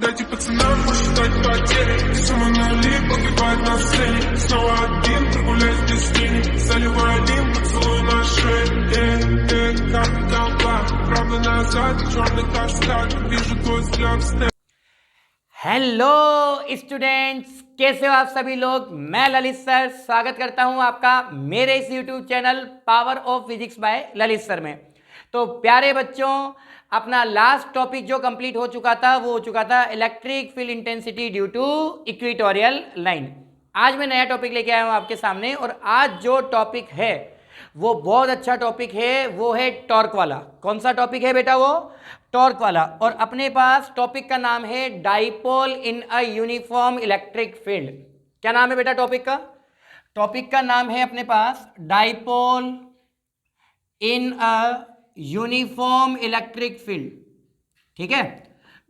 Дайте пацанам посчитать потери. Сумма нули погибает на сцене. Снова один прогуляюсь без тени. Заливаю один поцелуй на шее. Камень толпа, правда назад, черный каскад. Вижу твой взгляд в степь. Hello students, कैसे हो आप सभी लोग। मैं ललित सर स्वागत करता हूं आपका मेरे इस YouTube channel power of physics bye Lalit sir में। तो प्यारे बच्चों, अपना लास्ट टॉपिक जो कंप्लीट हो चुका था वो हो चुका था electric field intensity due to equatorial line. आज मैं नया टॉपिक लेके आया हूं आपके सामने और आज जो टॉपिक है वो बहुत अच्छा टॉपिक है, वो है टॉर्क वाला। कौन सा टॉपिक है बेटा? वो टॉर्क वाला। और अपने पास टॉपिक का नाम है dipole in a uniform electric field. क्या नाम है बेटा टॉपिक का? टॉपिक का नाम है अपने पास dipole in a uniform electric field. ठीक है,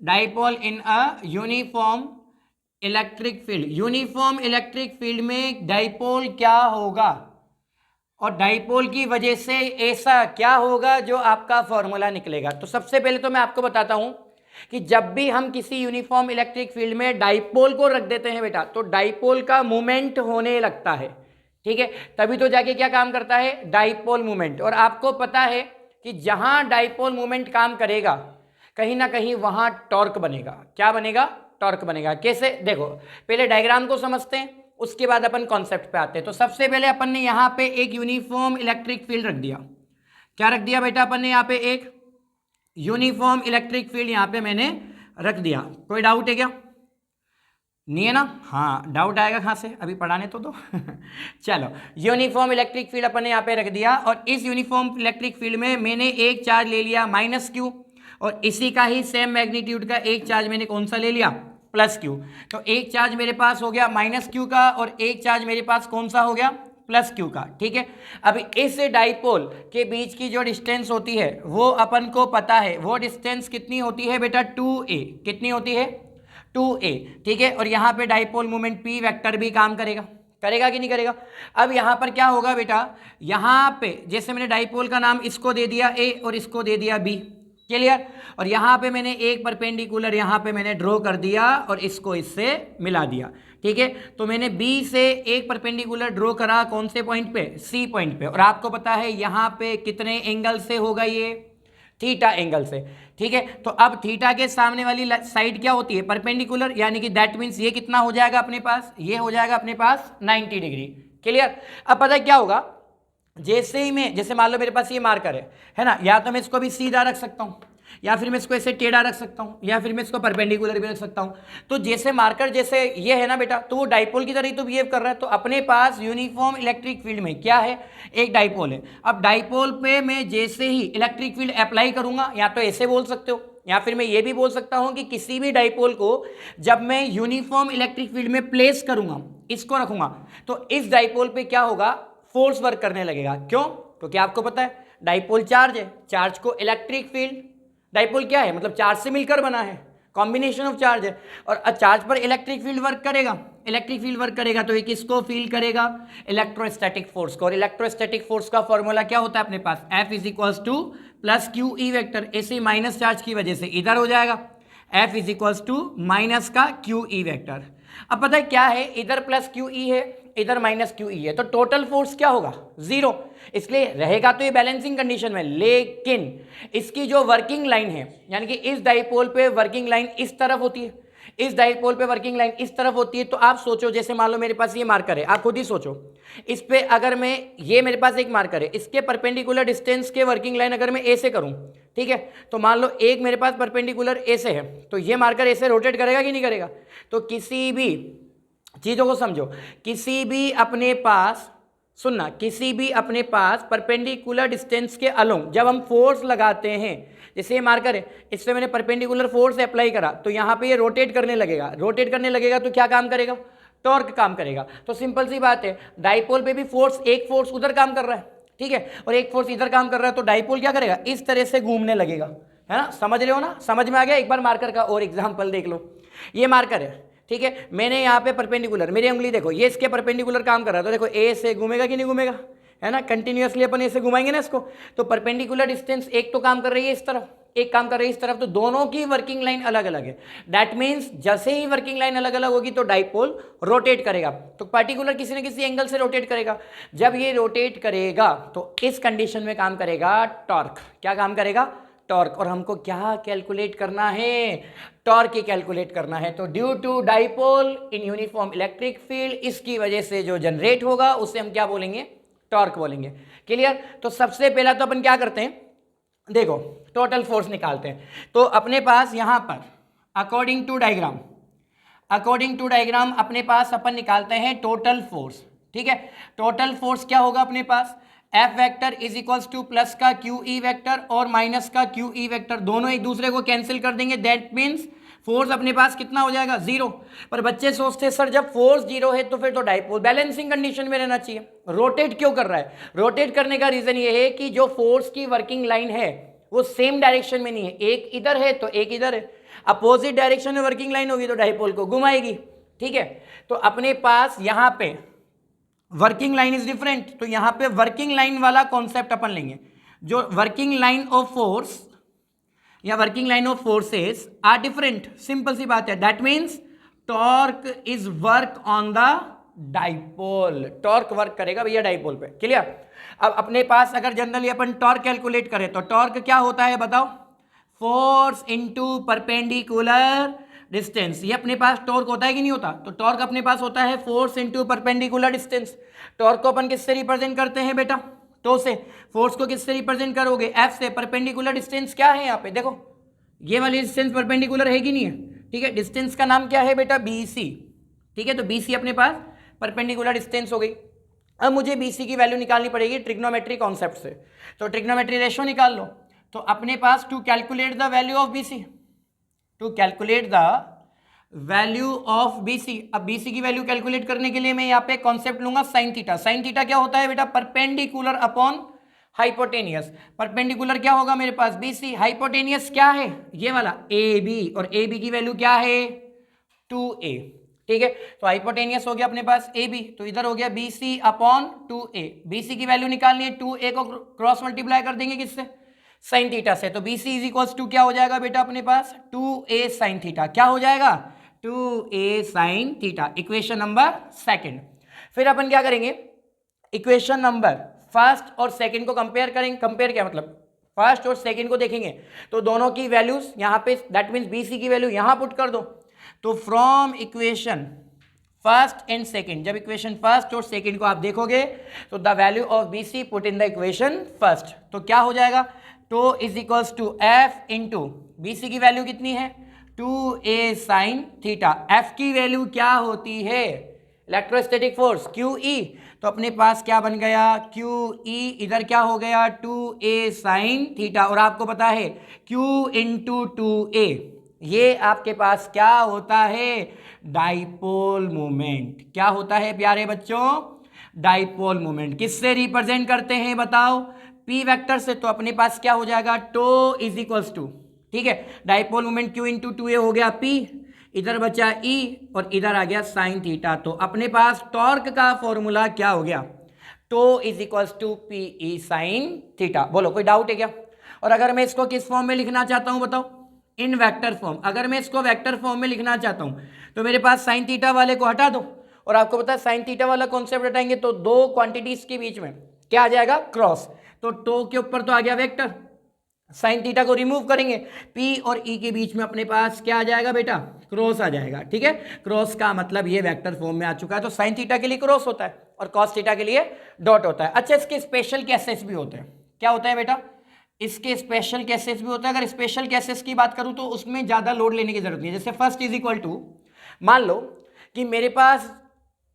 dipole in a uniform electric field. Uniform electric field में डाइपोल क्या होगा और डाइपोल की वजह से ऐसा क्या होगा जो आपका फॉर्मूला निकलेगा। तो सबसे पहले तो मैं आपको बताता हूं कि जब भी हम किसी यूनिफॉर्म इलेक्ट्रिक फील्ड में डाइपोल को रख देते हैं बेटा, तो डाइपोल का मूवमेंट होने लगता है। ठीक है, तभी तो जाके क्या काम करता है? Dipole movement. और आपको पता है कि जहां डाइपोल मूवमेंट काम करेगा कहीं ना कहीं वहां टॉर्क बनेगा। क्या बनेगा? टॉर्क बनेगा। कैसे? देखो, पहले डायग्राम को समझते हैं, उसके बाद अपन कॉन्सेप्ट पे आते हैं। तो सबसे पहले अपन ने यहाँ पे एक यूनिफॉर्म इलेक्ट्रिक फील्ड रख दिया। क्या रख दिया बेटा अपन ने? यहाँ पे एक यूनिफॉर्म इलेक्ट्रिक फील्ड यहाँ पे मैंने रख दिया। कोई डाउट है क्या? नहीं है ना? हाँ, डाउट आएगा कहाँ से? अभी पढ़ाने तो दो। चलो, यूनिफॉर्म इलेक्ट्रिक फील्ड अपन ने यहाँ पे रख दिया और इस यूनिफॉर्म इलेक्ट्रिक फील्ड में मैंने एक चार्ज ले लिया माइनस क्यू, और इसी का ही सेम मैग्नीट्यूड का एक चार्ज मैंने कौन सा ले लिया? Plus Q. तो एक चार्ज मेरे पास हो गया माइनस क्यू का और एक चार्ज मेरे पास कौन सा हो गया? प्लस क्यू का। ठीक है, अभी इस डाइपोल के बीच की जो डिस्टेंस होती है वो अपन को पता है। वो डिस्टेंस कितनी होती है बेटा? 2a। कितनी होती है? 2a। ठीक है, और यहाँ पे डाइपोल मोमेंट p वेक्टर भी काम करेगा। करेगा कि नहीं करेगा? अब यहाँ पर क्या होगा बेटा? यहाँ पे जैसे मैंने डाइपोल का नाम इसको दे दिया a और इसको दे दिया b। क्लियर? और यहाँ पे मैंने एक परपेंडिकुलर यहाँ पे मैंने ड्रॉ कर दिया और इसको इससे मिला दिया। ठीक है, तो मैंने B से एक परपेंडिकुलर ड्रॉ करा। कौन से पॉइंट पे? C पॉइंट पे। और आपको पता है यहाँ पे कितने एंगल से होगा ये? थीटा एंगल से। ठीक है, तो अब थीटा के सामने वाली साइड क्या होती है? परपेंडिकुलर, यानी कि दैट मीन्स ये कितना हो जाएगा अपने पास? ये हो जाएगा अपने पास 90 डिग्री। क्लियर? अब पता है क्या होगा? जैसे ही मैं, जैसे मान लो मेरे पास ये मार्कर है ना, या तो मैं इसको भी सीधा रख सकता हूँ, या फिर मैं इसको ऐसे टेढ़ा रख सकता हूँ, या फिर मैं इसको परपेंडिकुलर भी रख सकता हूँ। तो जैसे मार्कर जैसे ये है ना बेटा, तो वो डाइपोल की तरह ही तो बिहेव कर रहा है। तो अपने पास यूनिफॉर्म इलेक्ट्रिक फील्ड में क्या है? एक डाइपोल है। अब डाइपोल पे मैं जैसे ही इलेक्ट्रिक फील्ड अप्लाई करूंगा, या तो ऐसे बोल सकते हो, या फिर मैं ये भी बोल सकता हूं कि किसी भी डाइपोल को जब मैं यूनिफॉर्म इलेक्ट्रिक फील्ड में प्लेस करूंगा, इसको रखूंगा, तो इस डाइपोल पे क्या होगा? फोर्स वर्क करने लगेगा। क्यों? क्योंकि आपको पता है डाइपोल चार्ज है, चार्ज को इलेक्ट्रिक फील्ड, डाइपोल क्या है? मतलब चार्ज से मिलकर बना है, कॉम्बिनेशन ऑफ चार्ज है, और चार्ज पर इलेक्ट्रिक फील्ड वर्क करेगा। इलेक्ट्रिक फील्ड वर्क करेगा तो ये किसको फील करेगा? इलेक्ट्रोस्टैटिक फोर्स को। और इलेक्ट्रोस्टैटिक फोर्स का फॉर्मूला क्या होता है अपने पास? F is equals to plus q E vector. ऐसे माइनस चार्ज की वजह से इधर हो जाएगा F is equals to minus का क्यू ई वेक्टर। अब पता है क्या है? इधर प्लस क्यू ई है, इधर माइनस क्यू ई है, तो टोटल फोर्स क्या होगा? 0। इसलिए रहेगा तो ये बैलेंसिंग कंडीशन में, लेकिन इसकी जो वर्किंग लाइन है, यानी कि इस डाइपोल पे वर्किंग लाइन इस तरफ होती है, इस डाइपोल पे वर्किंग लाइन इस तरफ होती है। तो आप सोचो, जैसे मान लो मेरे पास ये मार्कर है, आप खुद ही सोचो, इस पे अगर मैं, ये मेरे पास एक मार्कर है, इसके परपेंडिकुलर डिस्टेंस के वर्किंग लाइन अगर मैं ए से करूं, ठीक है, तो मान लो एक मेरे पास परपेंडिकुलर ए से है, तो ये मार्कर ऐसे रोटेट करेगा कि नहीं करेगा? तो किसी भी चीज़ों को समझो, किसी भी अपने पास, सुनना, किसी भी अपने पास परपेंडिकुलर डिस्टेंस के अलोंग जब हम फोर्स लगाते हैं, जैसे ये मार्कर है, इस पे मैंने परपेंडिकुलर फोर्स अप्लाई करा, तो यहाँ पे ये रोटेट करने लगेगा। रोटेट करने लगेगा तो क्या काम करेगा? टॉर्क काम करेगा। तो सिंपल सी बात है, डाइपोल पे भी फोर्स, एक फोर्स उधर काम कर रहा है, ठीक है, और एक फोर्स इधर काम कर रहा है, तो डाइपोल क्या करेगा? इस तरह से घूमने लगेगा, है ना? समझ रहे हो ना? समझ में आ गया? एक बार मार्कर का और एग्जाम्पल देख लो। ये मार्कर है, ठीक है, मैंने यहाँ पे परपेंडिकुलर, मेरी उंगली देखो, ये इसके परपेंडिकुलर काम कर रहा है, तो देखो ए से घूमेगा कि नहीं घूमेगा? है ना? कंटिन्यूअसली अपन ऐसे घुमाएंगे ना इसको, तो परपेंडिकुलर डिस्टेंस एक तो काम कर रही है इस तरफ, एक काम कर रही है इस तरफ, तो दोनों की वर्किंग लाइन अलग अलग है। दैट मीन्स जैसे ही वर्किंग लाइन अलग अलग होगी तो डाइपोल रोटेट करेगा, तो पर्टिकुलर किसी न किसी एंगल से रोटेट करेगा। जब ये रोटेट करेगा तो इस कंडीशन में काम करेगा टॉर्क। क्या काम करेगा? टॉर्क। और हमको क्या कैलकुलेट करना है? टॉर्क ही कैलकुलेट करना है। तो due to dipole in uniform electric field, इसकी वजह से जो जनरेट होगा उसे हम क्या बोलेंगे? टॉर्क बोलेंगे। क्लियर? तो सबसे पहला तो अपन क्या करते हैं, देखो टोटल फोर्स निकालते हैं। तो अपने पास यहां पर अकॉर्डिंग टू डायग्राम अपने पास अपन निकालते हैं टोटल फोर्स। ठीक है, टोटल फोर्स क्या होगा अपने पास? F vector is equals to plus का QE वेक्टर और माइनस का QE वेक्टर, दोनों एक दूसरे को कैंसिल कर देंगे। दैट मीन्स फोर्स अपने पास कितना हो जाएगा? 0। पर बच्चे सोचते सर जब फोर्स 0 है तो फिर तो डाइपोल बैलेंसिंग कंडीशन में रहना चाहिए, रोटेट क्यों कर रहा है? रोटेट करने का रीजन ये है कि जो फोर्स की वर्किंग लाइन है वो सेम डायरेक्शन में नहीं है, एक इधर है तो एक इधर है। अपोजिट डायरेक्शन में वर्किंग लाइन होगी तो डाइपोल को घुमाएगी। ठीक है, तो अपने पास यहां पे वर्किंग लाइन इज डिफरेंट, तो यहां पे वर्किंग लाइन वाला कॉन्सेप्ट अपन लेंगे। जो वर्किंग लाइन ऑफ फोर्स या working line of forces are different, simple सी बात है। That means torque is work on the dipole, torque work करेगा भैया डाइपोल पे। क्लियर? अब अपने पास अगर जनरली अपन टॉर्क कैलकुलेट करें तो टॉर्क क्या होता है बताओ? Force into perpendicular distance. ये अपने पास टॉर्क होता है कि नहीं होता? तो टॉर्क अपने पास होता है force into perpendicular distance. Torque को अपन किससे रिप्रेजेंट करते हैं बेटा? तो से। फोर्स को किससे रिप्रेजेंट करोगे? F से। परपेंडिकुलर डिस्टेंस क्या है यहाँ पे? देखो ये वाली डिस्टेंस परपेंडिकुलर है कि नहीं है? ठीक है, डिस्टेंस का नाम क्या है बेटा? BC। ठीक है, तो BC अपने पास परपेंडिकुलर डिस्टेंस हो गई। अब मुझे BC की वैल्यू निकालनी पड़ेगी ट्रिग्नोमेट्री कॉन्सेप्ट से, तो ट्रिग्नोमेट्री रेशो निकाल लो। तो अपने पास to calculate the value of BC, to calculate the value of BC। अब BC की वैल्यू कैलकुलेट करने के लिए मैं यहाँ पे कॉन्सेप्ट लूंगा साइन थीटा। साइन थीटा क्या होता है बेटा? Perpendicular upon hypotenuse. परपेंडिकुलर क्या होगा मेरे पास? BC। हाइपोटेनियस क्या है? ये वाला AB, और AB की वैल्यू क्या है? 2A। ठीक है, तो हाइपोटेनियस हो गया अपने पास AB, तो इधर हो गया BC अपॉन 2A। BC की वैल्यू निकालनी है, 2A को क्रॉस मल्टीप्लाई कर देंगे किससे? साइन थीटा से। तो BC इज इक्वल्स टू क्या हो जाएगा बेटा अपने पास? 2A sine theta. क्या हो जाएगा? 2A sine theta. Equation number second. फिर अपन क्या करेंगे? इक्वेशन नंबर फर्स्ट और सेकंड को कंपेयर करेंगे। कंपेयर क्या मतलब? फर्स्ट और सेकंड को देखेंगे तो दोनों की वैल्यूज यहाँ पे, दैट मीन्स BC की वैल्यू यहाँ पुट कर दो। तो from equation first and second, जब इक्वेशन फर्स्ट और सेकंड को आप देखोगे तो the value of BC put in the equation first, तो क्या हो जाएगा? Tau is equals to F into BC की वैल्यू कितनी है? 2A sine theta. F की वैल्यू क्या होती है? Electrostatic force QE। तो अपने पास क्या बन गया? QE इधर क्या हो गया? 2A sine theta. और आपको पता है Q इंटू 2A, ये आपके पास क्या होता है? Dipole moment. क्या होता है प्यारे बच्चों? Dipole moment. किससे रिप्रेजेंट करते हैं बताओ? P वेक्टर से। तो अपने पास क्या हो जाएगा? टो इज इक्वल्स टू, ठीक है, dipole moment Q into 2A हो गया P, इधर बचा E और इधर आ गया साइन थीटा। तो अपने पास टॉर्क का फॉर्मूला क्या हो गया? Tau is equals to PE sine theta. बोलो कोई डाउट है क्या? और अगर मैं इसको किस फॉर्म में लिखना चाहता हूं बताओ? इन वेक्टर फॉर्म। अगर मैं इसको वेक्टर फॉर्म में लिखना चाहता हूं तो मेरे पास साइन थीटा वाले को हटा दो, और आपको पता है साइन थीटा वाला कॉन्सेप्ट हटाएंगे तो दो क्वांटिटीज के बीच में क्या आ जाएगा? क्रॉस। तो टो के ऊपर तो आ गया वेक्टर, साइन थीटा को रिमूव करेंगे, P और E के बीच में अपने पास क्या आ जाएगा बेटा? क्रॉस आ जाएगा। ठीक है, क्रॉस का मतलब ये वेक्टर फॉर्म में आ चुका है। तो साइन थीटा के लिए क्रॉस होता है और कॉस थीटा के लिए डॉट होता है। अच्छा, इसके स्पेशल केसेस भी होते हैं। क्या होता है बेटा? इसके स्पेशल केसेस भी होता है। अगर स्पेशल केसेस की बात करूं तो उसमें ज़्यादा लोड लेने की जरूरत नहीं है। जैसे फर्स्ट इज इक्वल टू, मान लो कि मेरे पास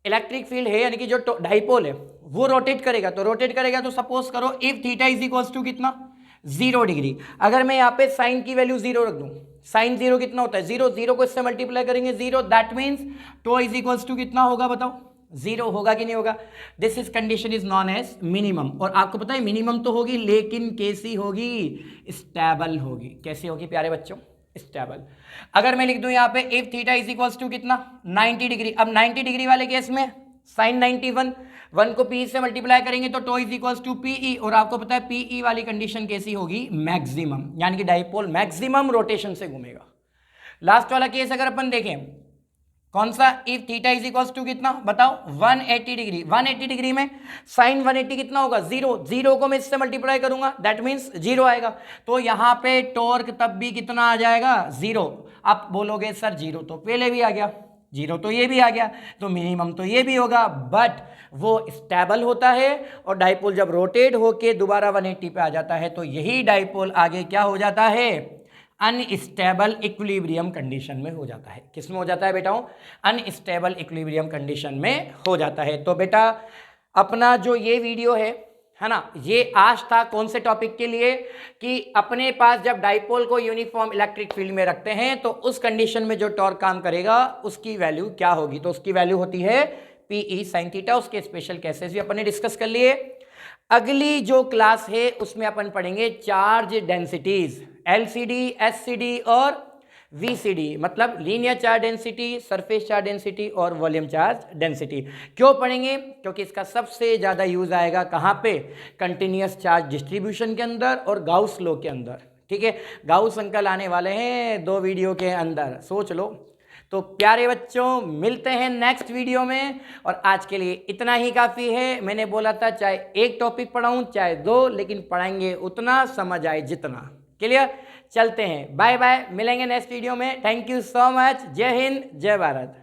इलेक्ट्रिक फील्ड है, यानी कि जो डाइपोल है वो रोटेट करेगा। तो रोटेट करेगा तो सपोज करो if theta is equals to कितना? 0 डिग्री। अगर मैं यहाँ पे साइन की वैल्यू 0 रख दूं, साइन 0 कितना होता है? 0, 0 को इससे मल्टीप्लाई करेंगे 0, that means tau is equals to कितना होगा बताओ? 0 होगा कि नहीं होगा? This is condition is known as minimum. और आपको पता है मिनिमम तो होगी लेकिन कैसी होगी? स्टेबल होगी। कैसी होगी प्यारे बच्चों? स्टेबल। अगर मैं लिख दूं यहाँ पे if theta is equals to कितना? 90 डिग्री। अब 90 डिग्री वाले केस में साइन 91, 1 को पी से मल्टीप्लाई करेंगे तो tau is equals to PE, और आपको पता है पीई वाली कंडीशन कैसी होगी, मैक्सिमम, यानी कि डाइपोल मैक्सिमम रोटेशन से घूमेगा। लास्ट वाला केस अगर अपन देखें, कौन सा, if theta is equals to कितना बताओ 180 डिग्री, 180 डिग्री में साइन 180 कितना होगा, जीरो, जीरो को मैं इससे मल्टीप्लाई करूंगा दैट मीन्स जीरो आएगा, तो यहां पे टॉर्क तब भी कितना आ जाएगा, जीरो। आप बोलोगे सर जीरो तो पहले भी आ गया, जीरो तो ये भी आ गया, तो मिनिमम तो ये भी होगा, बट वो स्टेबल होता है, और डाइपोल जब रोटेट होके दोबारा 180 पे आ जाता है तो यही डाइपोल आगे क्या हो जाता है, अनस्टेबल इक्विलिब्रियम कंडीशन में हो जाता है। किस में हो जाता है बेटाओं, अनस्टेबल इक्विलिब्रियम कंडीशन में हो जाता है। तो बेटा अपना जो ये वीडियो है ना, ये आज था कौन से टॉपिक के लिए, कि अपने पास जब डाइपोल को यूनिफॉर्म इलेक्ट्रिक फील्ड में रखते हैं तो उस कंडीशन में जो टॉर्क काम करेगा उसकी वैल्यू क्या होगी, तो उसकी वैल्यू होती है पीई साइन थीटा। उसके स्पेशल केसेस भी अपन ने डिस्कस कर लिए। अगली जो क्लास है उसमें अपन पढ़ेंगे चार्ज डेंसिटीज, एलसीडी, एससीडी और वीसीडी, मतलब linear charge density, surface charge density और वॉल्यूम चार्ज डेंसिटी। क्यों पढ़ेंगे, क्योंकि इसका सबसे ज़्यादा यूज आएगा कहाँ पे, कंटिन्यूअस चार्ज डिस्ट्रीब्यूशन के अंदर और गाउस लॉ के अंदर। ठीक है, गाउस अंकल आने वाले हैं 2 वीडियो के अंदर, सोच लो। तो प्यारे बच्चों मिलते हैं नेक्स्ट वीडियो में, और आज के लिए इतना ही काफ़ी है। मैंने बोला था चाहे एक टॉपिक पढ़ाऊँ चाहे 2, लेकिन पढ़ाएंगे उतना समझ आए जितना। क्लियर, चलते हैं, बाय बाय, मिलेंगे नेक्स्ट वीडियो में। थैंक यू सो मच, जय हिंद जय भारत।